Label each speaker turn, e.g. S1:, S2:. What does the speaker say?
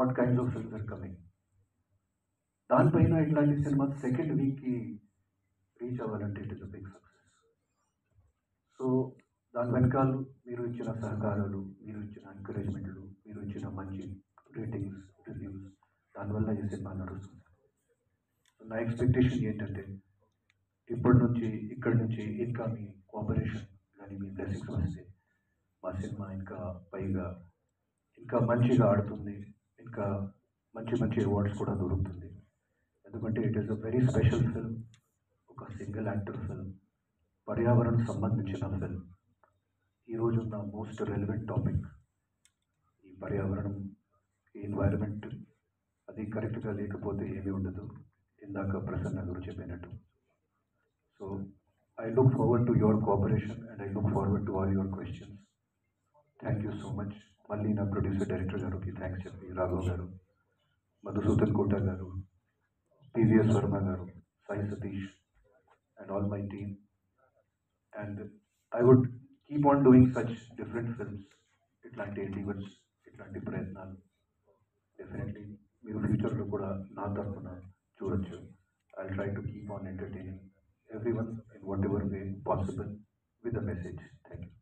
S1: what kinds of films are coming. దానిపైన ఇట్లాంటి cinema second వీక్కి రీచ్ అవ్వాలంటే it is a big success. So దాని వెనకాల మీరు ఇచ్చిన సహకారాలు, మీరు ఇచ్చిన ఎంకరేజ్మెంట్లు, మీరు ఇచ్చిన మంచి రేటింగ్స్, రివ్యూస్, దానివల్ల ఈ సినిమా నడుస్తుంది. నా ఎక్స్పెక్టేషన్ ఏంటంటే ఇక్కడి నుంచి ఇంకా మీ కోఆపరేషన్ కానీ మీ బ్లెస్సింగ్స్ వస్తే మా సినిమా ఇంకా పైగా ఇంకా మంచిగా ఆడుతుంది, ఇంకా మంచి అవార్డ్స్ కూడా దొరుకుతుంది. ఎందుకంటే it is a very special film, ఒక సింగిల్ యాక్టర్ ఫిల్మ్, పర్యావరణం సంబంధించిన ఫిల్మ్. ఈరోజు ఉన్న మోస్ట్ రెలవెంట్ టాపిక్ ఈ పర్యావరణం, ఈ ఎన్వైరన్మెంట్. అది కరెక్ట్గా లేకపోతే ఏమీ ఉండదు, ఇందాక ప్రసన్న గారు చెప్పినట్టు. So I look forward to your cooperation and I look forward to all your questions. Thank you so much. మళ్ళీ నా ప్రొడ్యూసర్ డైరెక్టర్ గారికి థ్యాంక్స్ చెప్పి, రాఘవ్ గారు, మధుసూదన్ కోట గారు, పివిఎస్ వర్మ గారు, Sai Satish and all my team. And I would keep on doing such different films, ఇట్లాంటి endeavors, ఇట్లాంటి ప్రయత్నాలు డెఫినెట్లీ మీరు ఫ్యూచర్లో కూడా నా తరఫున చూడొచ్చు. I'll try to keep on entertaining everyone in whatever way possible with a message. Thank you.